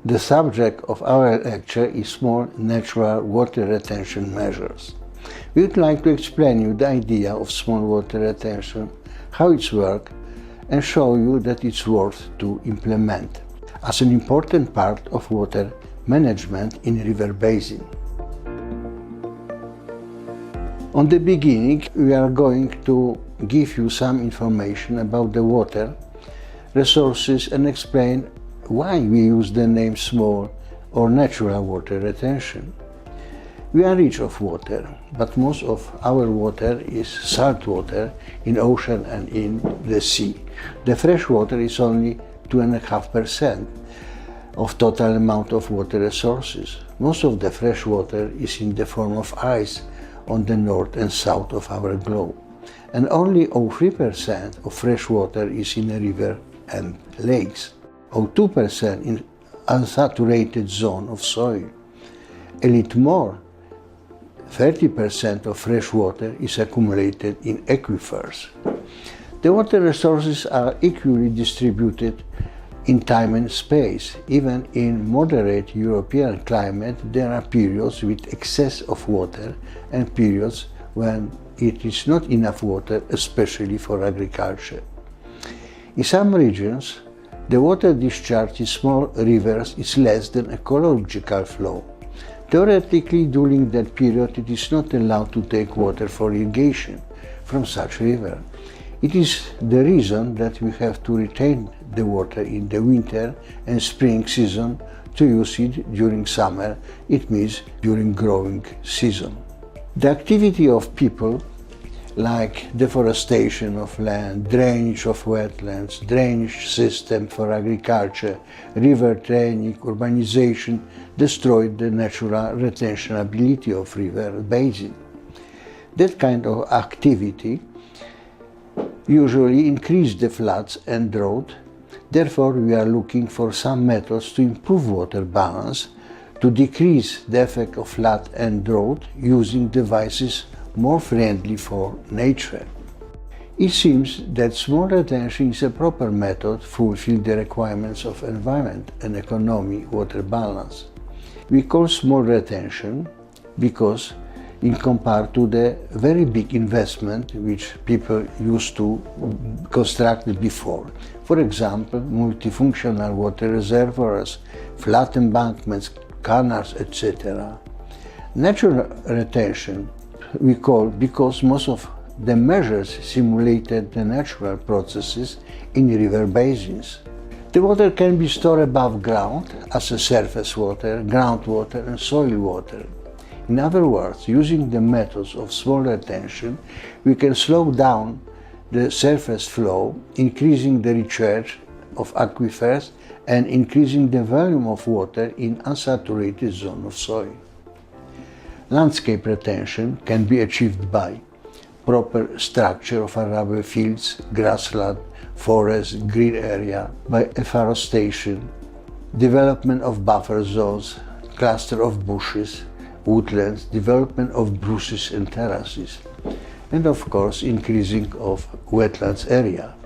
The subject of our lecture is small natural water retention measures. We would like to explain you the idea of small water retention, how it works, and show you that it's worth to implement as an important part of water management in river basin. On the beginning, we are going to give you some information about the water resources and explain why we use the name small or natural water retention. We are rich of water, but most of our water is salt water in ocean and in the sea. The fresh water is only 2.5% of total amount of water resources. Most of the fresh water is in the form of ice on the north and south of our globe, and only 0.3% of fresh water is in a river and lakes, 0.2% in unsaturated zone of soil. A little more, 30% of fresh water is accumulated in aquifers. The water resources are equally distributed in time and space. Even in moderate European climate, there are periods with excess of water and periods when it is not enough water, especially for agriculture. In some regions, the water discharge in small rivers is less than ecological flow. Theoretically, during that period, it is not allowed to take water for irrigation from such river. It is the reason that we have to retain the water in the winter and spring season to use it during summer, it means during growing season. The activity of people, like deforestation of land, drainage of wetlands, drainage system for agriculture, river draining, urbanization, destroyed the natural retention ability of river basin. That kind of activity usually increase the floods and drought. Therefore, we are looking for some methods to improve water balance, to decrease the effect of flood and drought using devices more friendly for nature. It seems that small retention is a proper method to fulfill the requirements of environment and economy water balance. We call small retention because in compared to the very big investment which people used to construct before. For example, multifunctional water reservoirs, flat embankments, canals, etc. Natural retention we call because most of the measures simulated the natural processes in river basins. The water can be stored above ground as a surface water, groundwater and soil water. In other words, using the methods of small retention, we can slow down the surface flow, increasing the recharge of aquifers and increasing the volume of water in unsaturated zone of soil. Landscape retention can be achieved by proper structure of arable fields, grassland, forest, green area, by afforestation, development of buffer zones, cluster of bushes, woodlands, development of spruces and terraces, and of course increasing of wetlands area.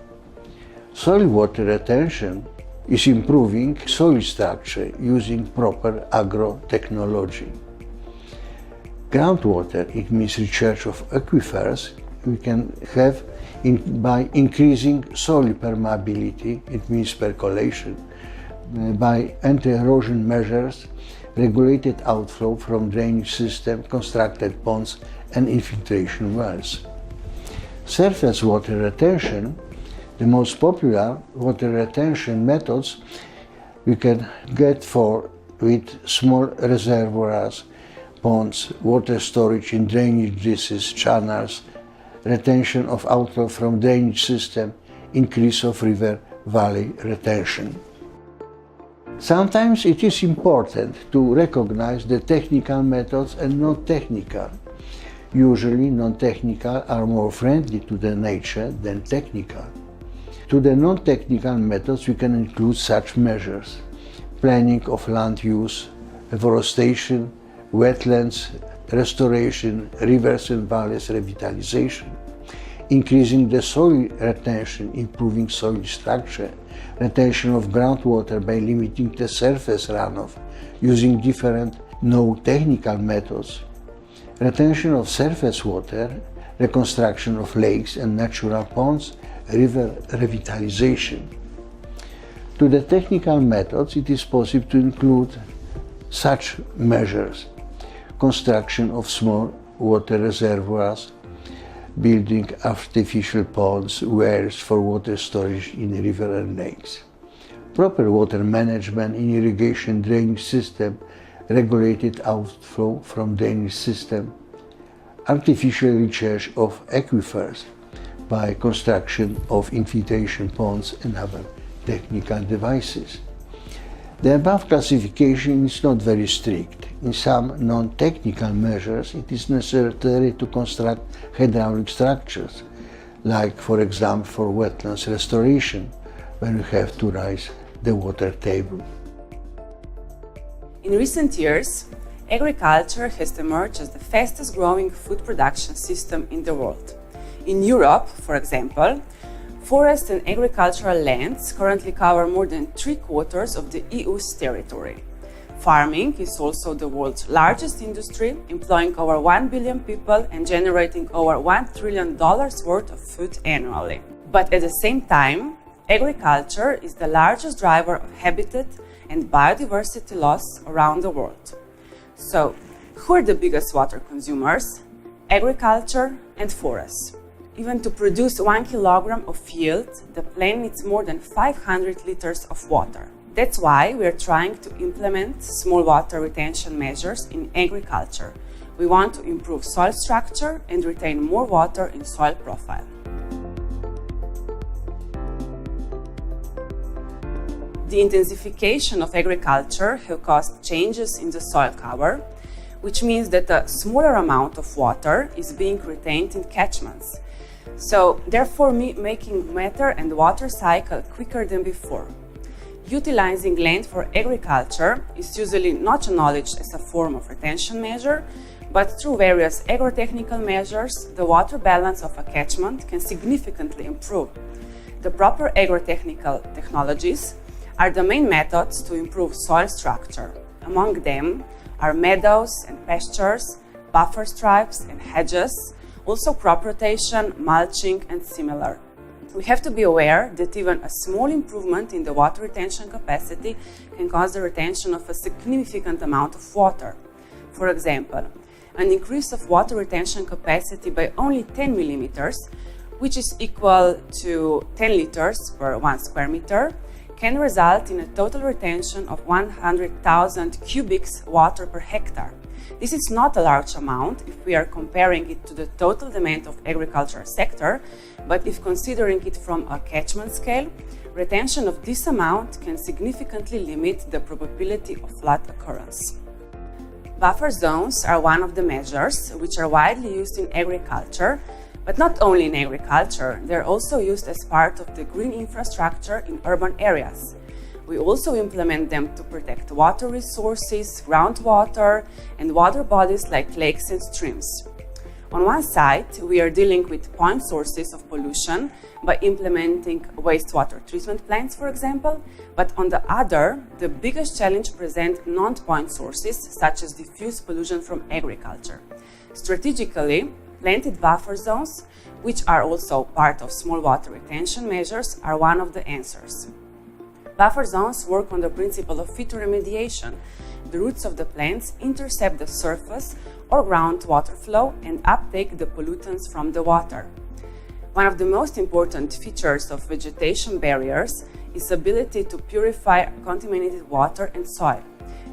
Soil water retention is improving soil structure using proper agro-technology. Groundwater, it means recharge of aquifers, we can have by increasing soil permeability, it means percolation, by anti-erosion measures, regulated outflow from drainage system, constructed ponds and infiltration wells. Surface water retention, the most popular water retention methods we can get with small reservoirs, ponds, water storage in drainage ditches, channels, retention of outflow from drainage system, increase of river valley retention. Sometimes it is important to recognize the technical methods and non-technical. Usually non-technical are more friendly to the nature than technical. To the non-technical methods we can include such measures: planning of land use, afforestation, wetlands restoration, rivers and valleys revitalization, increasing the soil retention, improving soil structure retention of groundwater by limiting the surface runoff using different no-technical methods, retention of surface water, reconstruction of lakes and natural ponds, river revitalization. To the technical methods, it is possible to include such measures: construction of small water reservoirs, building artificial ponds, wells for water storage in river and lakes, proper water management in irrigation drainage system, regulated outflow from drainage system, artificial recharge of aquifers by construction of infiltration ponds and other technical devices. The above classification is not very strict. In some non-technical measures, it is necessary to construct hydraulic structures, like, for example, for wetlands restoration, when we have to raise the water table. In recent years, agriculture has emerged as the fastest growing food production system in the world. In Europe, for example, forest and agricultural lands currently cover more than 3/4 of the EU's territory. Farming is also the world's largest industry, employing over 1 billion people and generating over $1 trillion worth of food annually. But at the same time, agriculture is the largest driver of habitat and biodiversity loss around the world. So, who are the biggest water consumers? Agriculture and forests. Even to produce 1 kilogram of yield, the plant needs more than 500 liters of water. That's why we are trying to implement small water retention measures in agriculture. We want to improve soil structure and retain more water in soil profile. The intensification of agriculture has caused changes in the soil cover, which means that a smaller amount of water is being retained in catchments. So, therefore, making matter and water cycle quicker than before. Utilizing land for agriculture is usually not acknowledged as a form of retention measure, but through various agrotechnical measures, the water balance of a catchment can significantly improve. The proper agrotechnical technologies are the main methods to improve soil structure. Among them are meadows and pastures, buffer stripes and hedges, also crop rotation, mulching, and similar. We have to be aware that even a small improvement in the water retention capacity can cause the retention of a significant amount of water. For example, an increase of water retention capacity by only 10 millimeters, which is equal to 10 liters per 1 square meter, can result in a total retention of 100,000 cubics water per hectare. This is not a large amount if we are comparing it to the total demand of agricultural sector, but if considering it from a catchment scale, retention of this amount can significantly limit the probability of flood occurrence. Buffer zones are one of the measures which are widely used in agriculture, but not only in agriculture, they're also used as part of the green infrastructure in urban areas. We also implement them to protect water resources, groundwater, and water bodies like lakes and streams. On one side, we are dealing with point sources of pollution by implementing wastewater treatment plants, for example, but on the other, the biggest challenge present non-point sources such as diffuse pollution from agriculture. Strategically, planted buffer zones, which are also part of small water retention measures, are one of the answers. Buffer zones work on the principle of phytoremediation. The roots of the plants intercept the surface or groundwater flow and uptake the pollutants from the water. One of the most important features of vegetation barriers is ability to purify contaminated water and soil.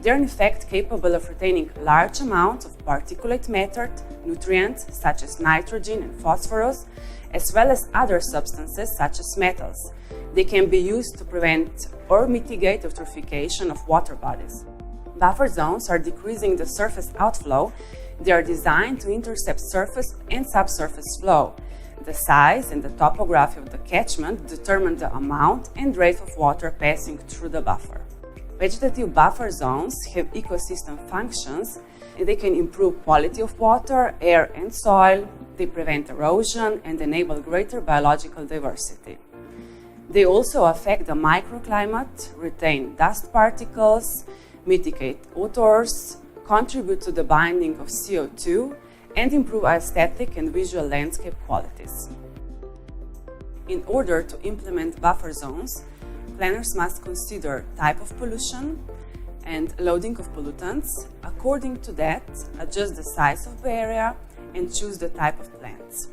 They are in fact capable of retaining large amounts of particulate matter, nutrients such as nitrogen and phosphorus, as well as other substances such as metals. They can be used to prevent or mitigate eutrophication of water bodies. Buffer zones are decreasing the surface outflow. They are designed to intercept surface and subsurface flow. The size and the topography of the catchment determine the amount and rate of water passing through the buffer. Vegetative buffer zones have ecosystem functions. They can improve quality of water, air, and soil. They prevent erosion and enable greater biological diversity. They also affect the microclimate, retain dust particles, mitigate odors, contribute to the binding of CO2, and improve aesthetic and visual landscape qualities. In order to implement buffer zones, planners must consider type of pollution and loading of pollutants. According to that, adjust the size of the area and choose the type of plants.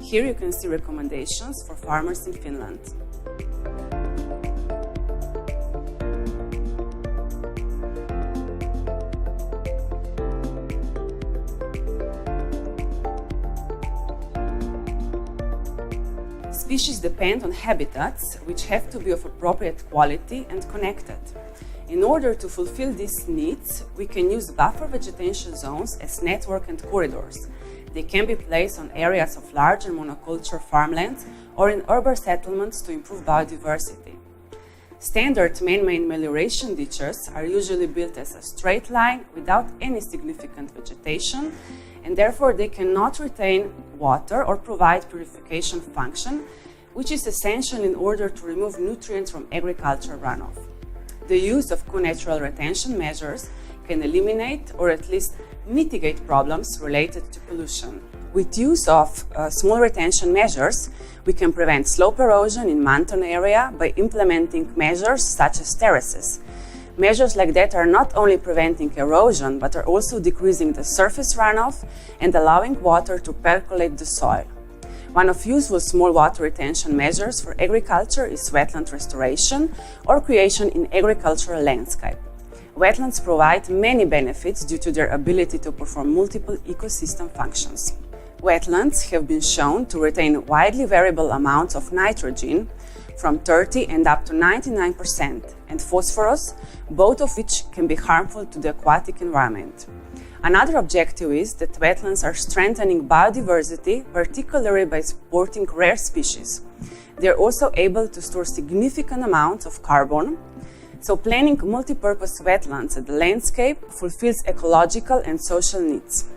Here you can see recommendations for farmers in Finland. Species depend on habitats which have to be of appropriate quality and connected. In order to fulfill these needs, we can use buffer vegetation zones as network and corridors. They can be placed on areas of large and monoculture farmlands or in urban settlements to improve biodiversity. Standard man-made melioration ditches are usually built as a straight line without any significant vegetation, and therefore they cannot retain water or provide purification function, which is essential in order to remove nutrients from agricultural runoff. The use of co-natural retention measures can eliminate or at least mitigate problems related to pollution. With use of small retention measures, we can prevent slope erosion in mountain area by implementing measures such as terraces. Measures like that are not only preventing erosion, but are also decreasing the surface runoff and allowing water to percolate the soil. One of useful small water retention measures for agriculture is wetland restoration or creation in agricultural landscape. Wetlands provide many benefits due to their ability to perform multiple ecosystem functions. Wetlands have been shown to retain widely variable amounts of nitrogen, from 30 and up to 99%, and phosphorus, both of which can be harmful to the aquatic environment. Another objective is that wetlands are strengthening biodiversity, particularly by supporting rare species. They are also able to store significant amounts of carbon, so planning multi-purpose wetlands at the landscape fulfills ecological and social needs.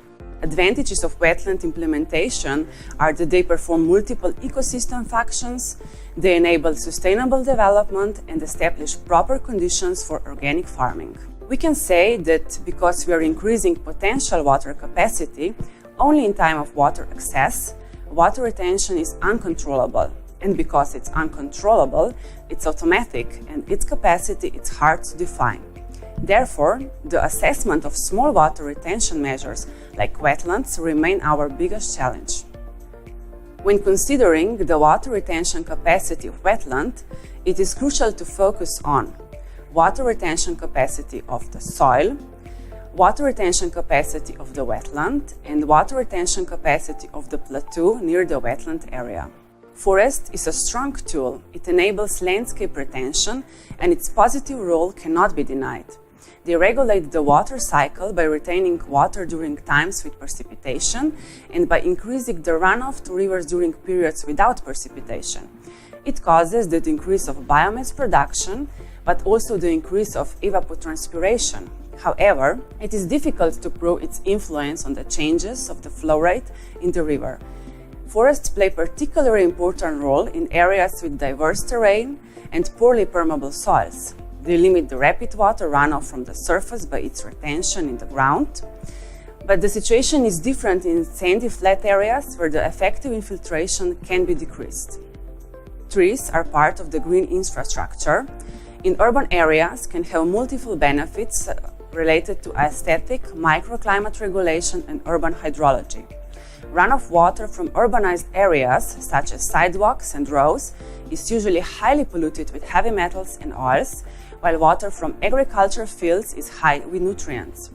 Advantages of wetland implementation are that they perform multiple ecosystem functions, they enable sustainable development and establish proper conditions for organic farming. We can say that because we are increasing potential water capacity, only in time of water excess, water retention is uncontrollable. And because it's uncontrollable, it's automatic, and its capacity is hard to define. Therefore, the assessment of small water retention measures like wetlands remain our biggest challenge. When considering the water retention capacity of wetland, it is crucial to focus on water retention capacity of the soil, water retention capacity of the wetland, and water retention capacity of the plateau near the wetland area. Forest is a strong tool. It enables landscape retention, and its positive role cannot be denied. They regulate the water cycle by retaining water during times with precipitation and by increasing the runoff to rivers during periods without precipitation. It causes the increase of biomass production, but also the increase of evapotranspiration. However, it is difficult to prove its influence on the changes of the flow rate in the river. Forests play a particularly important role in areas with diverse terrain and poorly permeable soils. They limit the rapid water runoff from the surface by its retention in the ground. But the situation is different in sandy flat areas where the effective infiltration can be decreased. Trees are part of the green infrastructure. In urban areas can have multiple benefits related to aesthetic, microclimate regulation, and urban hydrology. Runoff water from urbanized areas, such as sidewalks and roads, is usually highly polluted with heavy metals and oils, while water from agriculture fields is high with nutrients.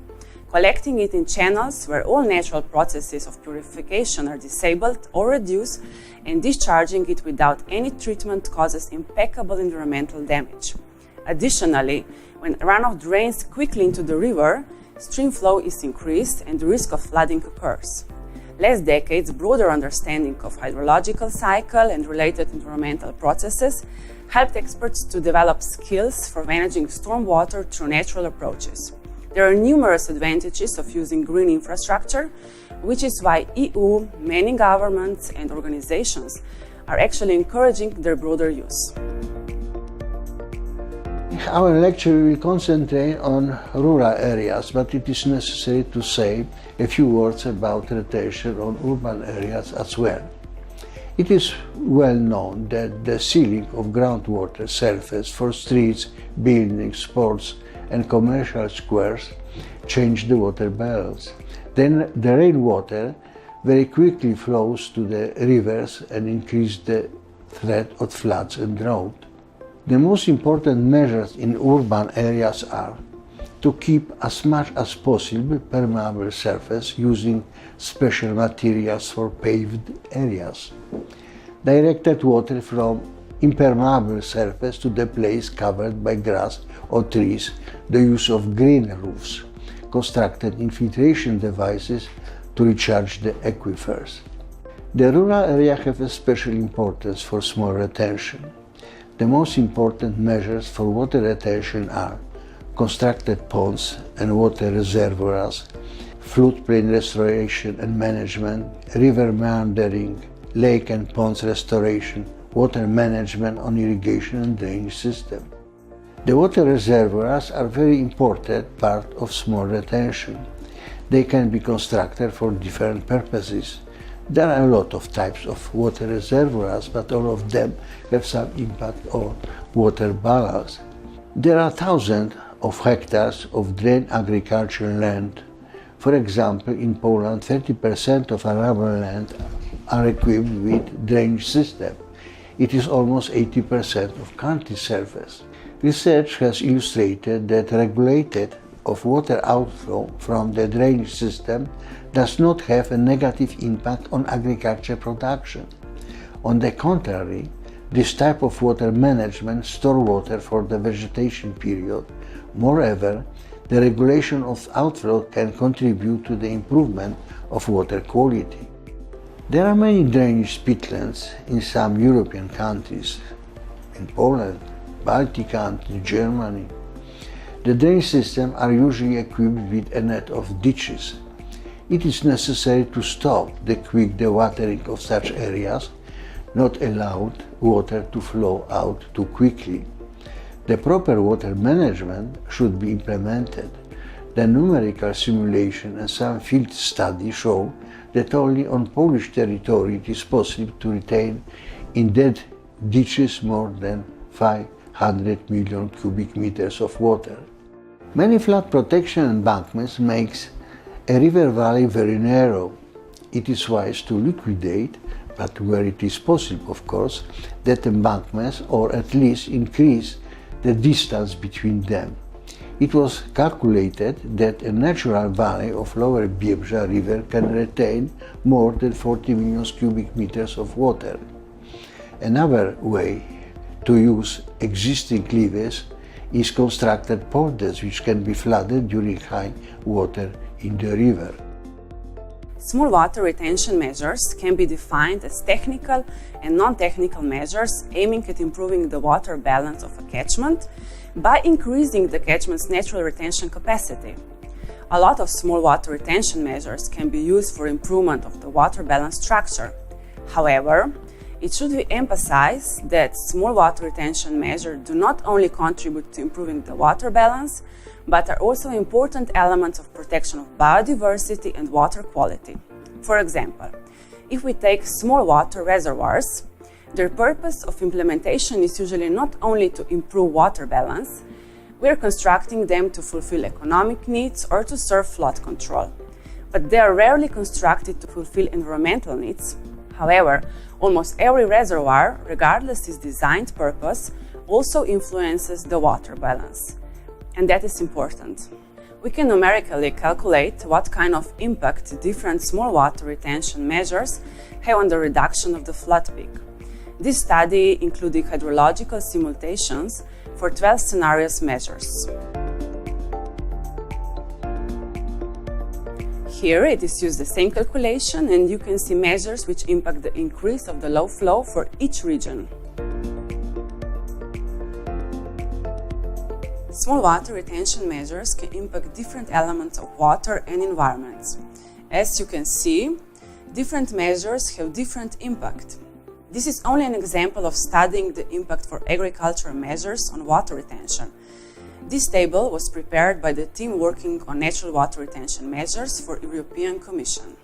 Collecting it in channels where all natural processes of purification are disabled or reduced, and discharging it without any treatment causes impeccable environmental damage. Additionally, when runoff drains quickly into the river, stream flow is increased and the risk of flooding occurs. Last decades, broader understanding of hydrological cycle and related environmental processes helped experts to develop skills for managing stormwater through natural approaches. There are numerous advantages of using green infrastructure, which is why EU, many governments and organizations are actually encouraging their broader use. Our lecture will concentrate on rural areas, but it is necessary to say a few words about retention on urban areas as well. It is well known that the sealing of groundwater surface for streets, buildings, sports and commercial squares change the water balance. Then the rainwater very quickly flows to the rivers and increase the threat of floods and drought. The most important measures in urban areas are to keep as much as possible permeable surface using special materials for paved areas. Directed water from impermeable surface to the place covered by grass or trees, the use of green roofs, constructed infiltration devices to recharge the aquifers. The rural area have a special importance for small retention. The most important measures for water retention are constructed ponds and water reservoirs, floodplain restoration and management, river meandering, lake and ponds restoration, water management on irrigation and drainage system. The water reservoirs are very important part of small retention. They can be constructed for different purposes. There are a lot of types of water reservoirs, but all of them have some impact on water balance. There are thousands of hectares of drained agricultural land. For example, in Poland, 30% of arable land are equipped with drainage system. It is almost 80% of country surface. Research has illustrated that regulated of water outflow from the drainage system does not have a negative impact on agriculture production. On the contrary, this type of water management stores water for the vegetation period. Moreover, the regulation of outflow can contribute to the improvement of water quality. There are many drainage peatlands in some European countries, in Poland, Baltic countries, Germany. The drainage systems are usually equipped with a net of ditches. It is necessary to stop the quick dewatering of such areas, not allow water to flow out too quickly. The proper water management should be implemented. The numerical simulation and some field studies show that only on Polish territory it is possible to retain in dead ditches more than 500 million cubic meters of water. Many flood protection embankments makes a river valley very narrow. It is wise to liquidate, but where it is possible, of course, that embankments or at least increase the distance between them. It was calculated that a natural valley of Lower Biebrzα River can retain more than 40 million cubic meters of water. Another way to use existing levees is constructed polders which can be flooded during high water in the river. Small water retention measures can be defined as technical and non-technical measures aiming at improving the water balance of a catchment by increasing the catchment's natural retention capacity. A lot of small water retention measures can be used for improvement of the water balance structure. However, it should be emphasized that small water retention measures do not only contribute to improving the water balance, but are also important elements of protection of biodiversity and water quality. For example, if we take small water reservoirs, their purpose of implementation is usually not only to improve water balance, we are constructing them to fulfill economic needs or to serve flood control. But they are rarely constructed to fulfill environmental needs. However, almost every reservoir, regardless its designed purpose, also influences the water balance. And that is important. We can numerically calculate what kind of impact different small water retention measures have on the reduction of the flood peak. This study included hydrological simulations for 12 scenarios measures. Here it is used the same calculation and you can see measures which impact the increase of the low flow for each region. Small water retention measures can impact different elements of water and environments. As you can see, different measures have different impact. This is only an example of studying the impact for agricultural measures on water retention. This table was prepared by the team working on natural water retention measures for European Commission.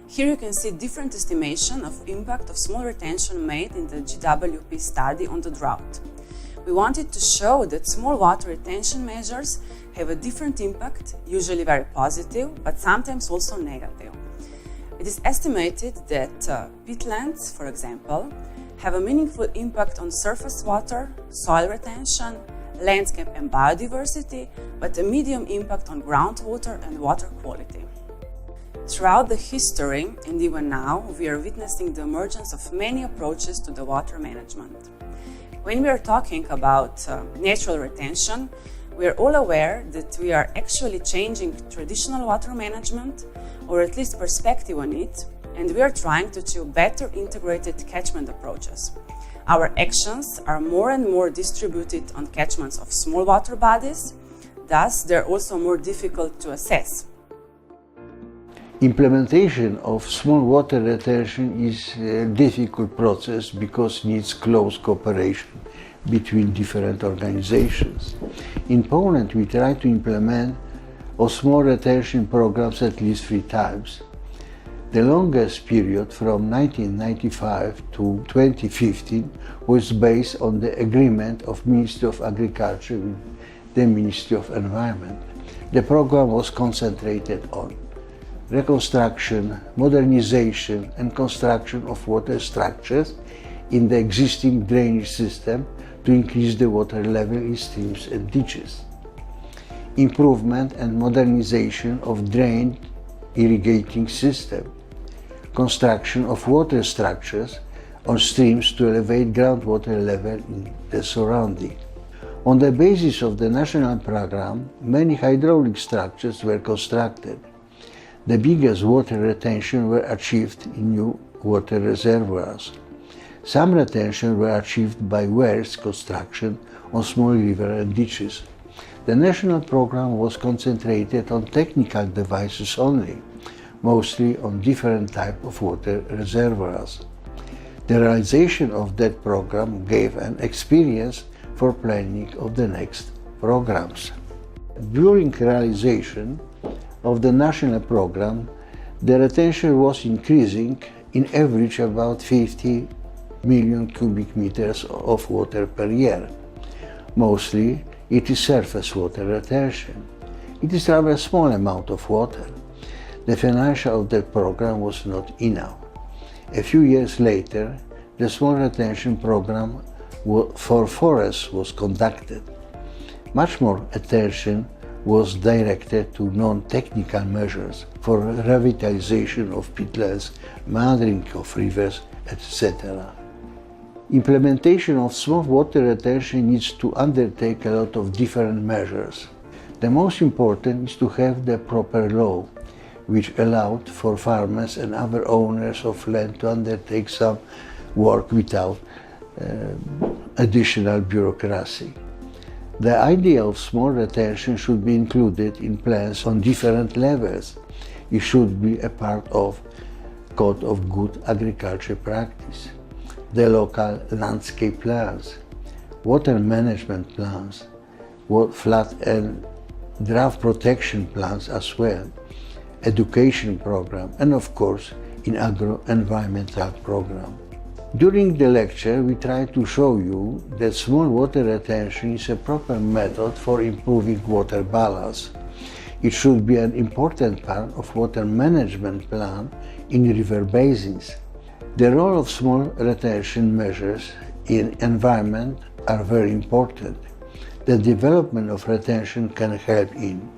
Here you can see different estimation of impact of small retention made in the GWP study on the drought. We wanted to show that small water retention measures have a different impact, usually very positive, but sometimes also negative. It is estimated that peatlands, for example, have a meaningful impact on surface water, soil retention, landscape and biodiversity, but a medium impact on groundwater and water quality. Throughout the history, and even now, we are witnessing the emergence of many approaches to the water management. When we are talking about natural retention, we are all aware that we are actually changing traditional water management, or at least perspective on it, and we are trying to achieve better integrated catchment approaches. Our actions are more and more distributed on catchments of small water bodies, thus they're also more difficult to assess. Implementation of small water retention is a difficult process because it needs close cooperation between different organizations. In Poland, we try to implement small retention programs at least 3 times. The longest period, from 1995 to 2015, was based on the agreement of Ministry of Agriculture with the Ministry of Environment. The program was concentrated on reconstruction, modernization and construction of water structures in the existing drainage system to increase the water level in streams and ditches. Improvement and modernization of drained irrigating system. Construction of water structures on streams to elevate groundwater level in the surrounding. On the basis of the national program, many hydraulic structures were constructed. The biggest water retention were achieved in new water reservoirs. Some retention were achieved by wells construction on small rivers and ditches. The national program was concentrated on technical devices only, mostly on different types of water reservoirs. The realization of that program gave an experience for planning of the next programs. During realization of the national program, the retention was increasing in average about 50 million cubic meters of water per year. Mostly it is surface water retention. It is rather a small amount of water. The financial of that program was not enough. A few years later, the small retention program for forests was conducted. Much more attention was directed to non-technical measures for revitalization of peatlands, mothering of rivers, etc. Implementation of small water retention needs to undertake a lot of different measures. The most important is to have the proper law, which allowed for farmers and other owners of land to undertake some work without additional bureaucracy. The idea of small retention should be included in plans on different levels. It should be a part of Code of Good Agriculture Practice, the local landscape plans, water management plans, flood and drought protection plans as well, education program, and of course, in agro-environmental program. During the lecture, we try to show you that small water retention is a proper method for improving water balance. It should be an important part of water management plan in river basins. The role of small retention measures in environment are very important. The development of retention can help in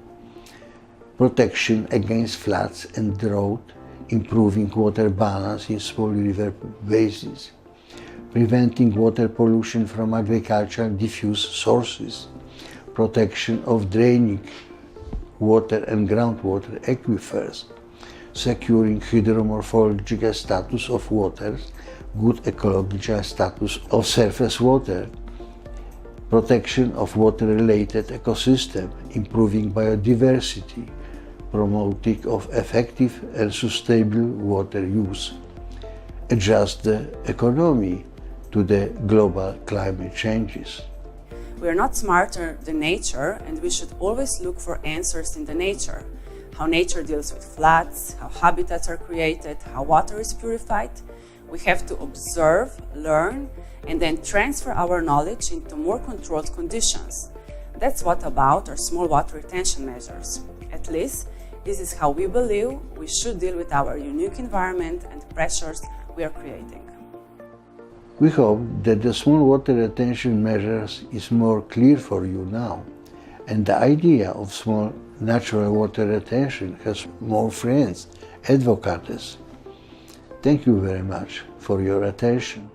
protection against floods and drought, improving water balance in small river basins, preventing water pollution from agricultural diffuse sources, protection of draining water and groundwater aquifers, securing hydromorphological status of waters, good ecological status of surface water, protection of water-related ecosystem, improving biodiversity, promoting of effective and sustainable water use, adjust the economy to the global climate changes. We are not smarter than nature, and we should always look for answers in the nature. How nature deals with floods, how habitats are created, how water is purified. We have to observe, learn, and then transfer our knowledge into more controlled conditions. That's what about our small water retention measures. At least, this is how we believe we should deal with our unique environment and pressures we are creating. We hope that the small water retention measures is more clear for you now, and the idea of small natural water retention has more friends, advocates. Thank you very much for your attention.